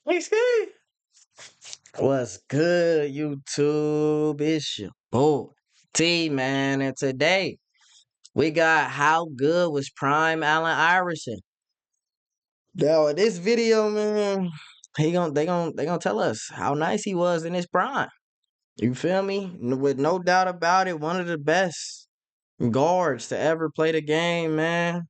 What's good? What's good, YouTube? It's your boy T, man, and today we got how good was prime Allen Iverson. Now, in this video, man, they gonna tell us how nice he was in his prime. You feel me? With no doubt about it, one of the best guards to ever play the game, man.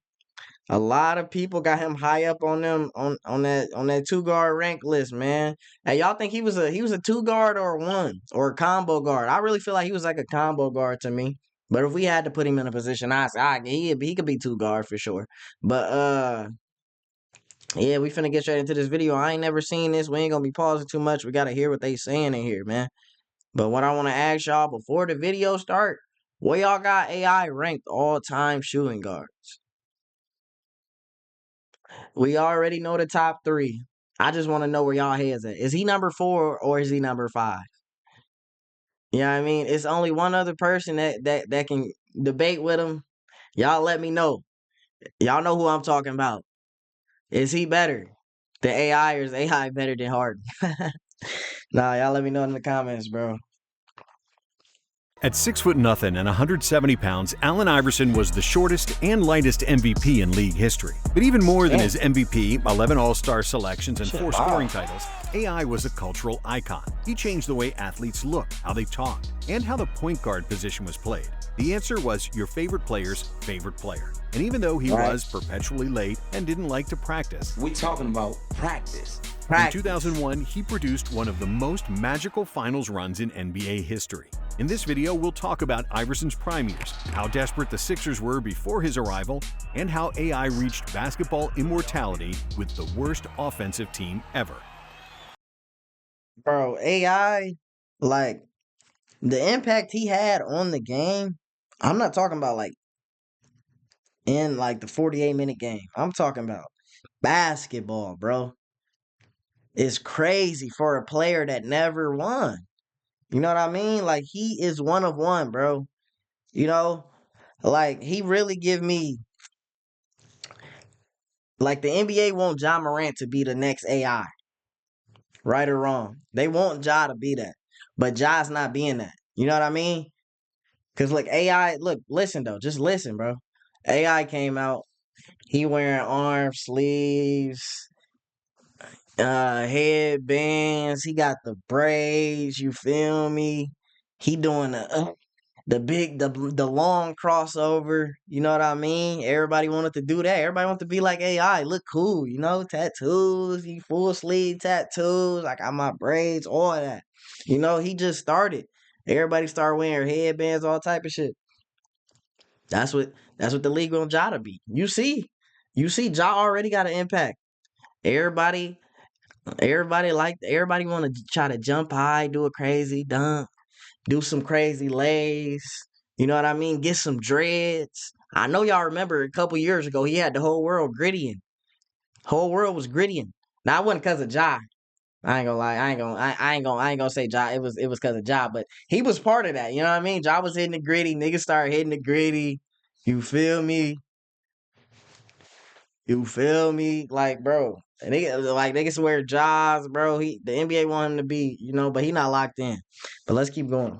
A lot of people got him high up on them on that two guard rank list, man. Hey, y'all think he was a two guard or a one or a combo guard? I really feel like he was like a combo guard to me. But if we had to put him in a position, he could be two guard for sure. But yeah, we finna get straight into this video. I ain't never seen this. We ain't gonna be pausing too much. We gotta hear what they saying in here, man. But what I want to ask y'all before the video start, where y'all got AI ranked all time shooting guards? We already know the top three. I just want to know where y'all heads at. Is he number 4 or is he number 5? You know what I mean? It's only one other person that can debate with him. Y'all let me know. Y'all know who I'm talking about. Is he better than AI or is AI better than Harden? Nah, y'all let me know in the comments, bro. At 6'0" and 170 pounds, Allen Iverson was the shortest and lightest MVP in league history. But even more than his MVP, 11 All-Star selections, and 4 scoring titles, AI was a cultural icon. He changed the way athletes looked, how they talked, and how the point guard position was played. The answer was your favorite player's favorite player. And even though he was perpetually late and didn't like to practice, we talking about practice. In 2001, he produced one of the most magical finals runs in NBA history. In this video, we'll talk about Iverson's prime years, how desperate the Sixers were before his arrival, and how AI reached basketball immortality with the worst offensive team ever. Bro, AI, like, the impact he had on the game, I'm not talking about, like, in, like, the 48-minute game. I'm talking about basketball, bro. It's crazy for a player that never won. You know what I mean? Like, he is one of one, bro. You know? Like, he really give me... Like, the NBA want Ja Morant to be the next AI. Right or wrong. They want Ja to be that. But Ja's not being that. You know what I mean? Because, look, AI... Look, listen, though. Just listen, bro. AI came out. He wearing arm sleeves, headbands. He got the braids. You feel me? He doing the long crossover. You know what I mean? Everybody wanted to do that. Everybody wanted to be like AI. Look cool, you know? Tattoos, full sleeve tattoos. I got my braids, all of that. You know, he just started. Everybody started wearing headbands, all type of shit. That's what the league want Ja to be. You see, Ja already got an impact. Everybody want to try to jump high, do a crazy dunk, do some crazy lays. You know what I mean? Get some dreads. I know y'all remember a couple years ago he had the whole world grittying. Whole world was grittying. Now it wasn't because of Ja. I ain't gonna lie. I ain't gonna say Ja. It was because of Ja, but he was part of that. You know what I mean? Ja was hitting the gritty. Niggas started hitting the gritty. You feel me? You feel me? Like, bro, niggas wear jobs, bro. The NBA want him to be, you know, but he not locked in. But let's keep going.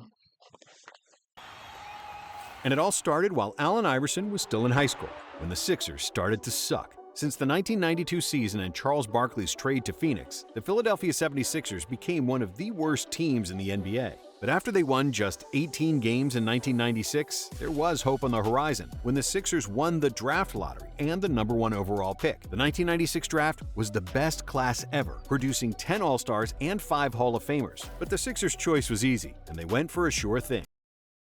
And it all started while Allen Iverson was still in high school, when the Sixers started to suck. Since the 1992 season and Charles Barkley's trade to Phoenix, the Philadelphia 76ers became one of the worst teams in the NBA. But after they won just 18 games in 1996, there was hope on the horizon when the Sixers won the draft lottery and the #1 overall pick. The 1996 draft was the best class ever, producing 10 All-Stars and 5 Hall of Famers. But the Sixers' choice was easy, and they went for a sure thing.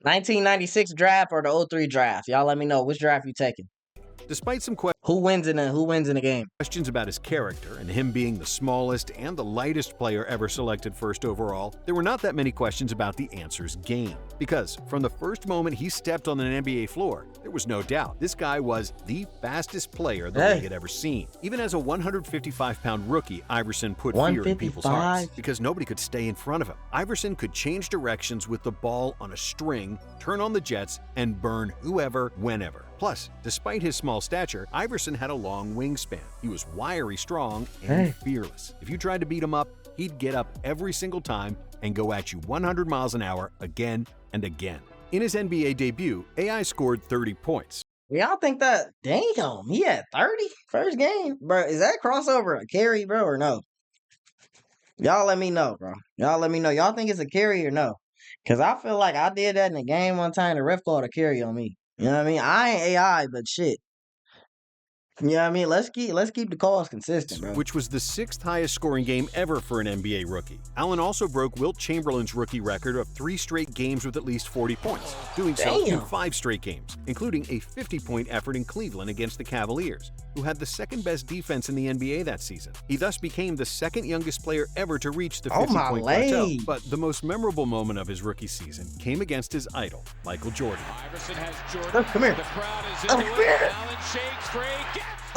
1996 draft or the 03 draft? Y'all let me know which draft you taking. Despite some who wins in the game? Questions about his character and him being the smallest and the lightest player ever selected first overall, there were not that many questions about the answer's game. Because from the first moment he stepped on an NBA floor, there was no doubt this guy was the fastest player the league had ever seen. Even as a 155-pound rookie, Iverson put fear in people's hearts because nobody could stay in front of him. Iverson could change directions with the ball on a string, turn on the jets, and burn whoever, whenever. Plus, despite his small stature, Iverson had a long wingspan. He was wiry strong and fearless. If you tried to beat him up, he'd get up every single time and go at you 100 miles an hour again and again. In his NBA debut, AI scored 30 points. Y'all think that, damn, he had 30 first game? Bro, is that crossover a carry, bro, or no? Y'all let me know, bro. Y'all let me know. Y'all think it's a carry or no? Because I feel like I did that in a game one time. The ref called a carry on me. You know what I mean? I ain't AI, but shit. You know what I mean? Let's keep the calls consistent, bro. Which was the 6th highest scoring game ever for an NBA rookie. Allen also broke Wilt Chamberlain's rookie record of 3 straight games with at least 40 points, doing so in 5 straight games, including a 50-point effort in Cleveland against the Cavaliers, who had the 2nd best defense in the NBA that season. He thus became the 2nd youngest player ever to reach the 50-point plateau. But the most memorable moment of his rookie season came against his idol, Michael Jordan. Iverson has Jordan. Come here. The crowd is into it. Allen shakes free.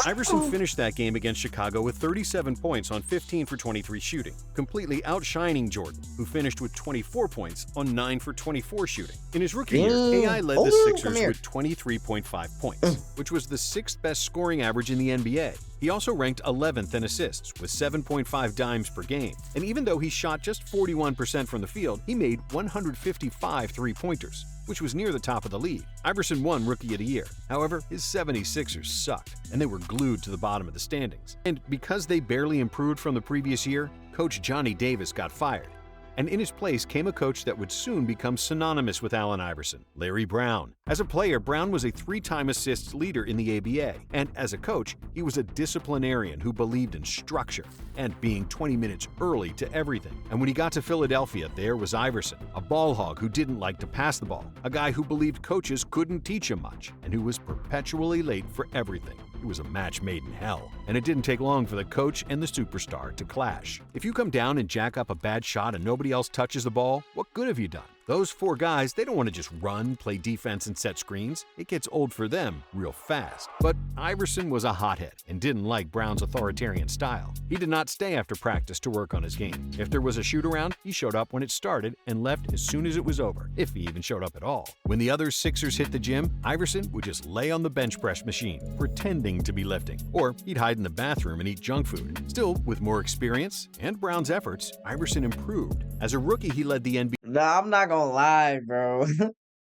Iverson finished that game against Chicago with 37 points on 15 for 23 shooting, completely outshining Jordan, who finished with 24 points on 9 for 24 shooting. In his rookie year, AI led the Sixers with 23.5 points, which was the 6th best scoring average in the NBA. He also ranked 11th in assists with 7.5 dimes per game. And even though he shot just 41% from the field, he made 155 three-pointers, which was near the top of the league. Iverson won Rookie of the Year. However, his 76ers sucked, and they were glued to the bottom of the standings. And because they barely improved from the previous year, Coach Johnny Davis got fired. And in his place came a coach that would soon become synonymous with Allen Iverson, Larry Brown. As a player, Brown was a 3-time assists leader in the ABA, and as a coach, he was a disciplinarian who believed in structure and being 20 minutes early to everything. And when he got to Philadelphia, there was Iverson, a ball hog who didn't like to pass the ball, a guy who believed coaches couldn't teach him much, and who was perpetually late for everything. It was a match made in hell, and it didn't take long for the coach and the superstar to clash. If you come down and jack up a bad shot and nobody else touches the ball, what good have you done? Those 4 guys, they don't want to just run, play defense, and set screens. It gets old for them real fast. But Iverson was a hothead and didn't like Brown's authoritarian style. He did not stay after practice to work on his game. If there was a shoot-around, he showed up when it started and left as soon as it was over, if he even showed up at all. When the other Sixers hit the gym, Iverson would just lay on the bench press machine, pretending to be lifting. Or he'd hide in the bathroom and eat junk food. Still, with more experience and Brown's efforts, Iverson improved. As a rookie, he led the NBA. Nah, I'm not gonna lie, bro.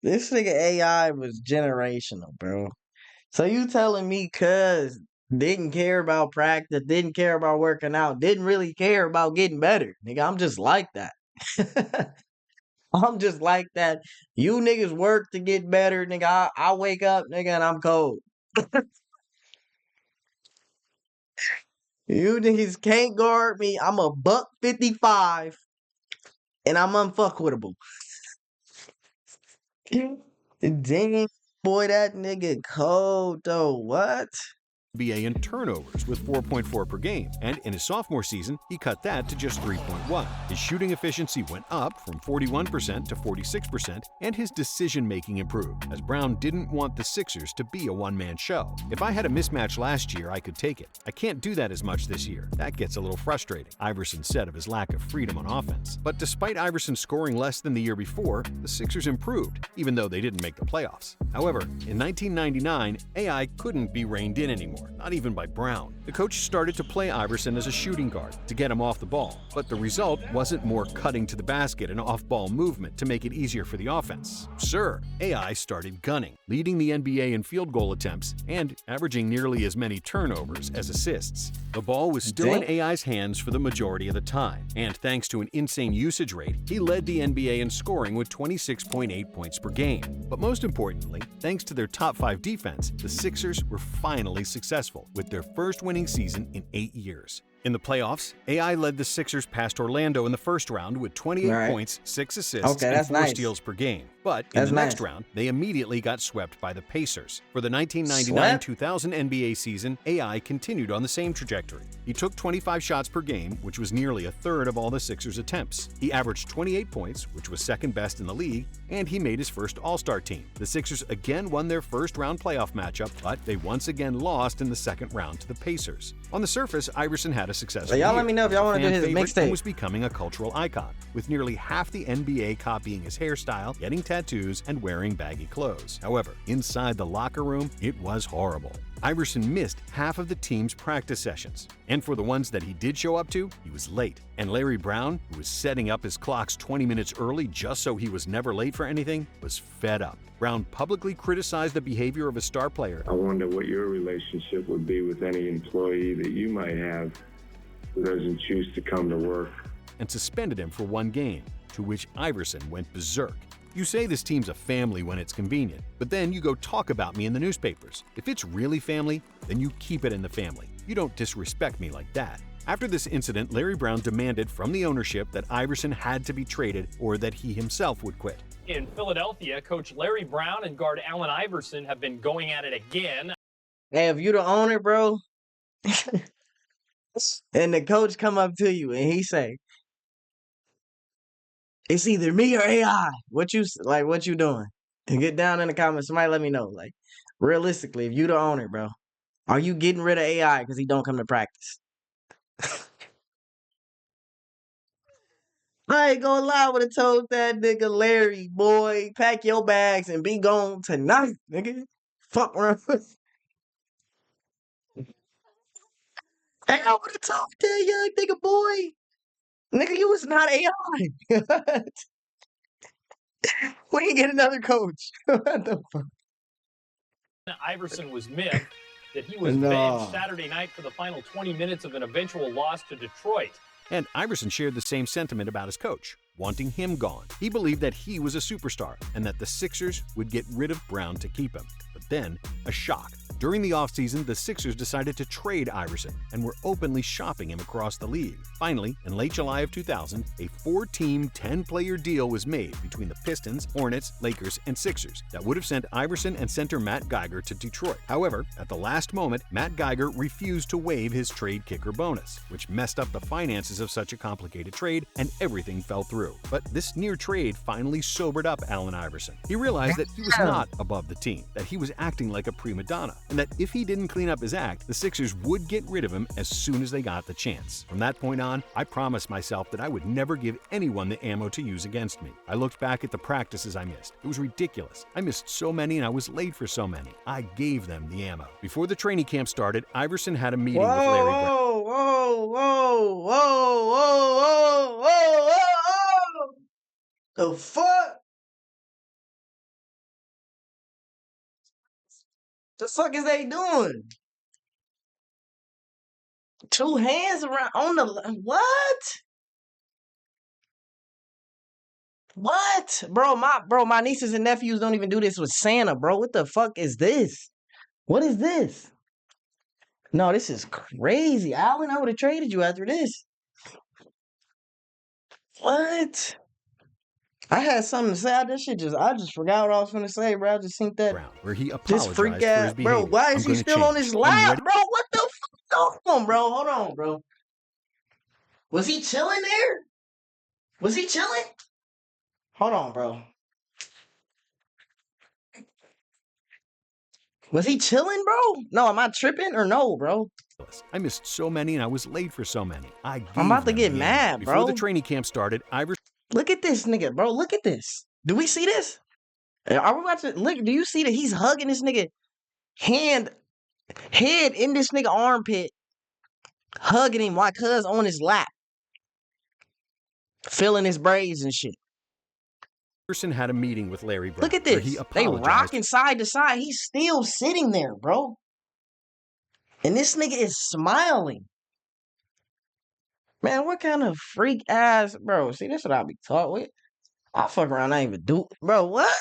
This nigga AI was generational, bro. So you telling me cuz didn't care about practice, didn't care about working out, didn't really care about getting better. Nigga, I'm just like that. I'm just like that. You niggas work to get better, nigga. I wake up, nigga, and I'm cold. You niggas can't guard me. I'm a $155 and I'm unfuckwittable. Damn, boy, that nigga cold though. What? NBA in turnovers with 4.4 per game, and in his sophomore season, he cut that to just 3.1. His shooting efficiency went up from 41% to 46%, and his decision-making improved, as Brown didn't want the Sixers to be a one-man show. If I had a mismatch last year, I could take it. I can't do that as much this year. That gets a little frustrating, Iverson said of his lack of freedom on offense. But despite Iverson scoring less than the year before, the Sixers improved, even though they didn't make the playoffs. However, in 1999, AI couldn't be reined in anymore. Not even by Brown. The coach started to play Iverson as a shooting guard to get him off the ball, but the result wasn't more cutting to the basket and off-ball movement to make it easier for the offense. Sir, AI started gunning, leading the NBA in field goal attempts and averaging nearly as many turnovers as assists. The ball was still in AI's hands for the majority of the time, and thanks to an insane usage rate, he led the NBA in scoring with 26.8 points per game. But most importantly, thanks to their top 5 defense, the Sixers were finally successful with their first winning season in 8 years. In the playoffs, AI led the Sixers past Orlando in the first round with 28 points, 6 assists, and 4 steals per game. But in the next round, they immediately got swept by the Pacers. For the 1999-2000 NBA season, AI continued on the same trajectory. He took 25 shots per game, which was nearly a third of all the Sixers' attempts. He averaged 28 points, which was second best in the league, and he made his first All-Star team. The Sixers again won their first round playoff matchup, but they once again lost in the second round to the Pacers. On the surface, Iverson had a successful So y'all year. let me know if y'all want to do Fan his favorite and mixtape. was becoming a cultural icon, with nearly half the NBA copying his hairstyle, getting tattoos, and wearing baggy clothes. However, inside the locker room, it was horrible. Iverson missed half of the team's practice sessions, and for the ones that he did show up to, he was late. And Larry Brown, who was setting up his clocks 20 minutes early just so he was never late for anything, was fed up. Brown publicly criticized the behavior of a star player. I wonder what your relationship would be with any employee that you might have who doesn't choose to come to work. And suspended him for one game, to which Iverson went berserk. You say this team's a family when it's convenient, but then you go talk about me in the newspapers. If it's really family, then you keep it in the family. You don't disrespect me like that. After this incident, Larry Brown demanded from the ownership that Iverson had to be traded or that he himself would quit. In Philadelphia, coach Larry Brown and guard Allen Iverson have been going at it again. Hey, if you the owner, bro, and the coach come up to you and he say, it's either me or AI. What you doing? And get down in the comments. Somebody let me know. Like, realistically, if you the owner, bro, are you getting rid of AI because he don't come to practice? I ain't gonna lie, I would have told that nigga Larry, boy, pack your bags and be gone tonight, nigga. Fuck around. Hey, I would have told that young nigga, boy. Nigga, you was not AI. We ain't get another coach. What the fuck? Iverson was miffed that he was No. benched Saturday night for the final 20 minutes of an eventual loss to Detroit. And Iverson shared the same sentiment about his coach, wanting him gone. He believed that he was a superstar and that the Sixers would get rid of Brown to keep him. But then, a shock. During the offseason, the Sixers decided to trade Iverson and were openly shopping him across the league. Finally, in late July of 2000, a 4-team, 10-player deal was made between the Pistons, Hornets, Lakers, and Sixers that would have sent Iverson and center Matt Geiger to Detroit. However, at the last moment, Matt Geiger refused to waive his trade kicker bonus, which messed up the finances of such a complicated trade, and everything fell through. But this near trade finally sobered up Allen Iverson. He realized that he was not above the team, that he was acting like a prima donna, and that if he didn't clean up his act, the Sixers would get rid of him as soon as they got the chance. From that point on, I promised myself that I would never give anyone the ammo to use against me. I looked back at the practices I missed. It was ridiculous. I missed so many and I was late for so many. I gave them the ammo. Before the training camp started, Iverson had a meeting with Larry Brown. Whoa, whoa, whoa, whoa, whoa, whoa, whoa, whoa. The fuck? The fuck is they doing? Two hands around on the what? What? Bro, my nieces and nephews don't even do this with Santa, bro. What the fuck is this? What is this? No, this is crazy. Allen, I would have traded you after this. What? I had something to say. I just forgot what I was gonna say, bro. I just think that Where he this apologized freak for his ass, behavior. bro. Why is I'm he gonna still on change. his I'm lap, ready- bro? What the fuck? Hold on, bro. Hold on, bro. Was he chilling there? Was he chilling? Hold on, bro. Was he chilling, bro? No, am I tripping or no, bro? I missed so many and I was late for so many. I gave I'm about to them get the mad, ammo. Before bro. the training camp started, Iverson Look at this nigga, bro. Look at this. Do we see this? Are we about to look? Do you see that he's hugging this nigga head in this nigga armpit, hugging him while cuz on his lap, feeling his braids and shit. had a meeting with Larry Brown. Look at where this. He They apologized rocking side to side. He's still sitting there, bro. And this nigga is smiling. Man, what kind of freak ass, bro? See, that's what I be taught with. I fuck around, I ain't even do, bro. What?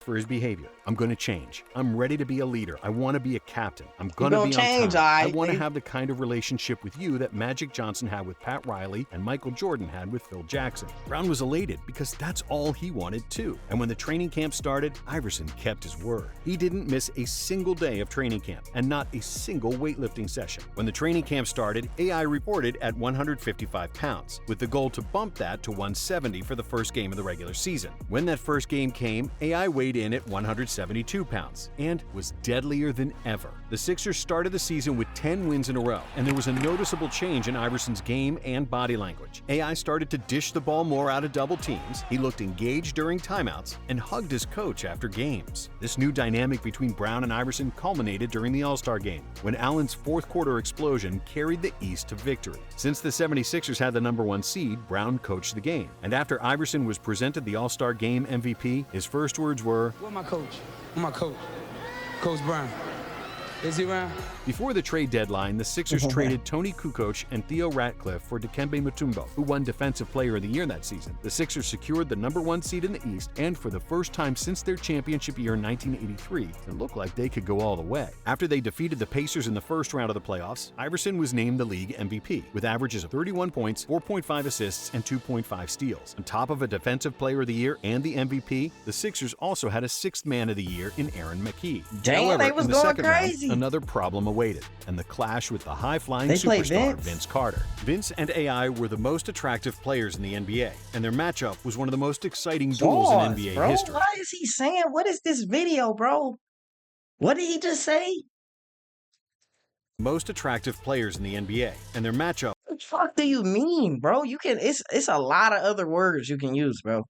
for his behavior. I'm going to change. I'm ready to be a leader. I want to be a captain. I'm going You to gonna be change, on time. I aight, want to nigga. have the kind of relationship with you that Magic Johnson had with Pat Riley and Michael Jordan had with Phil Jackson. Brown was elated because that's all he wanted too. And when the training camp started, Iverson kept his word. He didn't miss a single day of training camp and not a single weightlifting session. When the training camp started, AI reported at 155 pounds, with the goal to bump that to 170 for the first game of the regular season. When that first game came, AI weighed in at 172 pounds and was deadlier than ever. The Sixers started the season with 10 wins in a row, and there was a noticeable change in Iverson's game and body language. AI started to dish the ball more out of double teams, he looked engaged during timeouts, and hugged his coach after games. This new dynamic between Brown and Iverson culminated during the All-Star game, when Allen's fourth-quarter explosion carried the East to victory. Since the 76ers had the #1 seed, Brown coached the game, and after Iverson was presented the All-Star game MVP, his first words were, "Where's my coach? Where's my coach? Coach Brown. Is he around?" Before the trade deadline, the Sixers traded Tony Kukoc and Theo Ratcliffe for Dikembe Mutombo, who won Defensive Player of the Year that season. The Sixers secured the #1 seed in the East, and for the first time since their championship year in 1983, it looked like they could go all the way. After they defeated the Pacers in the first round of the playoffs, Iverson was named the league MVP, with averages of 31 points, 4.5 assists, and 2.5 steals. On top of a Defensive Player of the Year and the MVP, the Sixers also had a sixth man of the year in Aaron McKie. Damn, However, they was in the going second crazy. round, another problem awaited, and the clash with the high-flying They played superstar Vince. Vince Carter. Vince and AI were the most attractive players in the NBA, and their matchup was one of the most exciting duels in NBA bro. history. Why is he saying? What is this video, bro? What did he just say? Most attractive players in the NBA, and their matchup What the fuck do you mean, bro? You can. It's a lot of other words you can use, bro.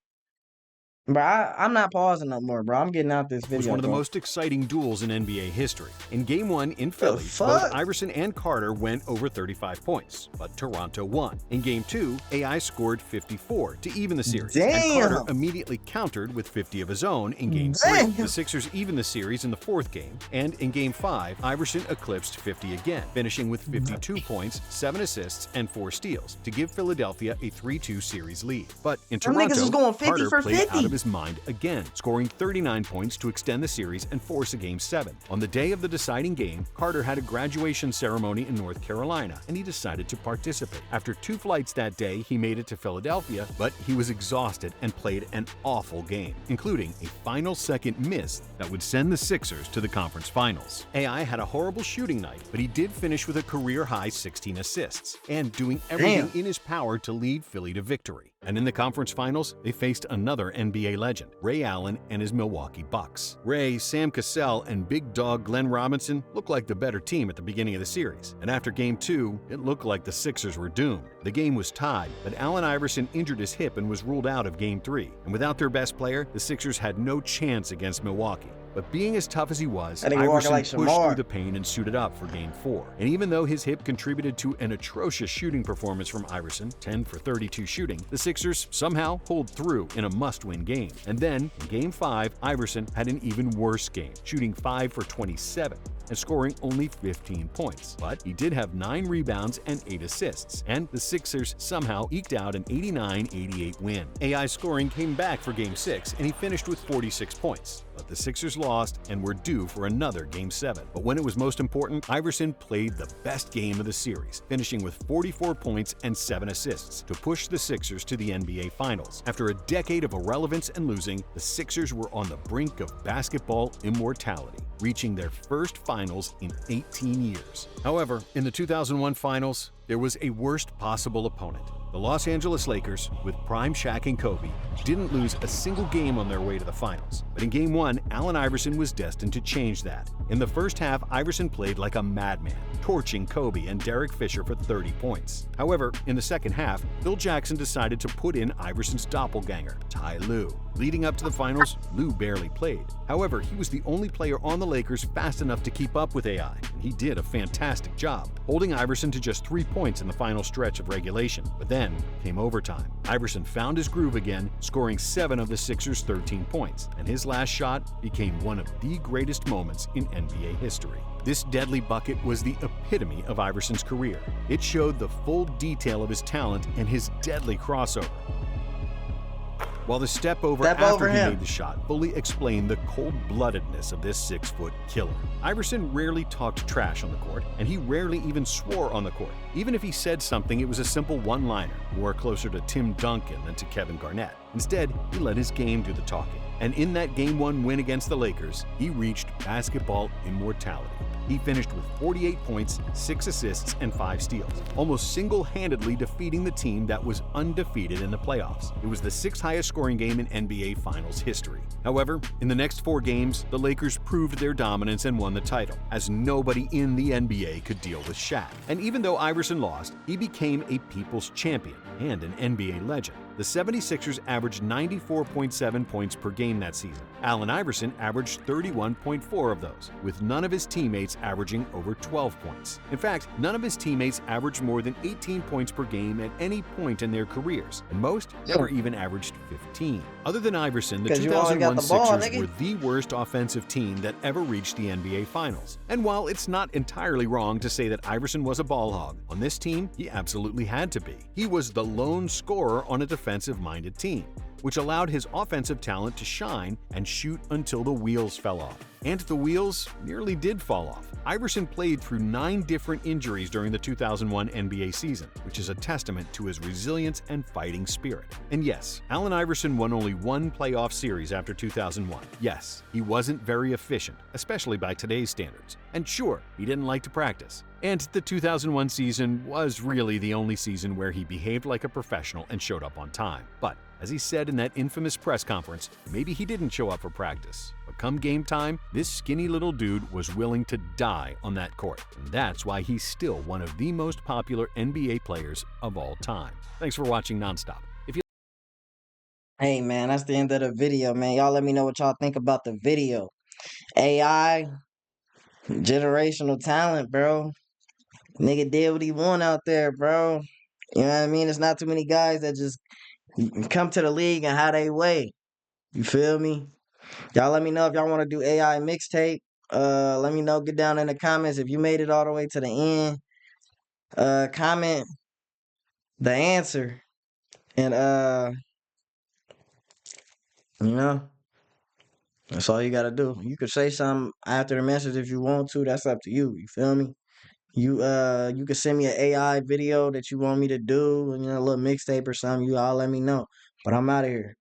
Bro, I'm not pausing no more, bro. I'm getting out this video. was one of the bro. most exciting duels in NBA history. In Game 1 in Philly, fuck? both Iverson and Carter went over 35 points, but Toronto won. In Game 2, AI scored 54 to even the series, and Damn. Carter immediately countered with 50 of his own in Game 3. Damn. The Sixers evened the series in the fourth game, and in Game 5, Iverson eclipsed 50 again, finishing with 52 points, 7 assists, and 4 steals to give Philadelphia a 3-2 series lead. But in Them Toronto, niggas was going 50 Carter for played 50. out of his mind again, scoring 39 points to extend the series and force a Game 7. On the day of the deciding game, Carter had a graduation ceremony in North Carolina, and he decided to participate. After 2 flights that day, he made it to Philadelphia, but he was exhausted and played an awful game, including a final second miss that would send the Sixers to the conference finals. AI had a horrible shooting night, but he did finish with a career-high 16 assists, and doing everything in his power to lead Philly to victory. And in the conference finals, they faced another NBA legend, Ray Allen and his Milwaukee Bucks. Ray, Sam Cassell, and big dog Glenn Robinson looked like the better team at the beginning of the series. And after Game 2, it looked like the Sixers were doomed. The game was tied, but Allen Iverson injured his hip and was ruled out of Game 3. And without their best player, the Sixers had no chance against Milwaukee. But being as tough as he was, That nigga walking Iverson like pushed Shamar. through the pain and suited up for Game 4. And even though his hip contributed to an atrocious shooting performance from Iverson, 10 for 32 shooting, the Sixers somehow pulled through in a must-win game. And then, in Game 5, Iverson had an even worse game, shooting 5 for 27 and scoring only 15 points. But he did have 9 rebounds and 8 assists, and the Sixers somehow eked out an 89-88 win. AI's scoring came back for Game 6, and he finished with 46 points. But the Sixers lost and were due for another Game 7. But when it was most important, Iverson played the best game of the series, finishing with 44 points and 7 assists to push the Sixers to the NBA Finals. After a decade of irrelevance and losing, the Sixers were on the brink of basketball immortality, reaching their first finals in 18 years. However, in the 2001 finals, there was a worst possible opponent. The Los Angeles Lakers, with prime Shaq and Kobe, didn't lose a single game on their way to the finals. But in Game 1, Allen Iverson was destined to change that. In the first half, Iverson played like a madman, torching Kobe and Derek Fisher for 30 points. However, in the second half, Phil Jackson decided to put in Iverson's doppelganger, Ty Lue. Leading up to the finals, Lue barely played. However, he was the only player on the Lakers fast enough to keep up with AI, and he did a fantastic job, holding Iverson to just 3 points in the final stretch of regulation. But then came overtime. Iverson found his groove again, scoring 7 of the Sixers' 13 points, and his last shot became one of the greatest moments in NBA history. This deadly bucket was the epitome of Iverson's career. It showed the full detail of his talent and his deadly crossover, while the step over after he made the shot fully explained the cold-bloodedness of this 6-foot killer. Iverson rarely talked trash on the court, and he rarely even swore on the court. Even if he said something, it was a simple one-liner, more closer to Tim Duncan than to Kevin Garnett. Instead, he let his game do the talking. And in that Game 1 win against the Lakers, he reached basketball immortality. He finished with 48 points, 6 assists, and 5 steals, almost single-handedly defeating the team that was undefeated in the playoffs. It was the 6th highest scoring game in NBA Finals history. However, in the next 4 games, the Lakers proved their dominance and won the title, as nobody in the NBA could deal with Shaq. And even though Iverson lost, he became a people's champion and an NBA legend. The 76ers averaged 94.7 points per game that season. Allen Iverson averaged 31.4 of those, with none of his teammates averaging over 12 points. In fact, none of his teammates averaged more than 18 points per game at any point in their careers, and most never even averaged 15. Other than Iverson, the 2001 Sixers were the worst offensive team that ever reached the NBA Finals. And while it's not entirely wrong to say that Iverson was a ball hog, on this team, he absolutely had to be. He was the lone scorer on a defensive-minded team, which allowed his offensive talent to shine and shoot until the wheels fell off. And the wheels nearly did fall off. Iverson played through 9 different injuries during the 2001 NBA season, which is a testament to his resilience and fighting spirit. And yes, Allen Iverson won only 1 playoff series after 2001. Yes, he wasn't very efficient, especially by today's standards. And sure, he didn't like to practice. And the 2001 season was really the only season where he behaved like a professional and showed up on time. But as he said in that infamous press conference, maybe he didn't show up for practice. But come game time, this skinny little dude was willing to die on that court. And that's why he's still one of the most popular NBA players of all time. Thanks for watching Nonstop. Hey, man, that's the end of the video, man. Y'all let me know what y'all think about the video. AI, generational talent, bro. Nigga did what he want out there, bro. You know what I mean? It's not too many guys that just come to the league and how they way. You feel me? Y'all let me know if y'all want to do AI mixtape. Let me know. Get down in the comments if you made it all the way to the end. Comment the answer. And you know, that's all you gotta do. You could say something after the message if you want to. That's up to you. You feel me? You could send me an AI video that you want me to do, you know, a little mixtape or something. You all let me know. But I'm out of here.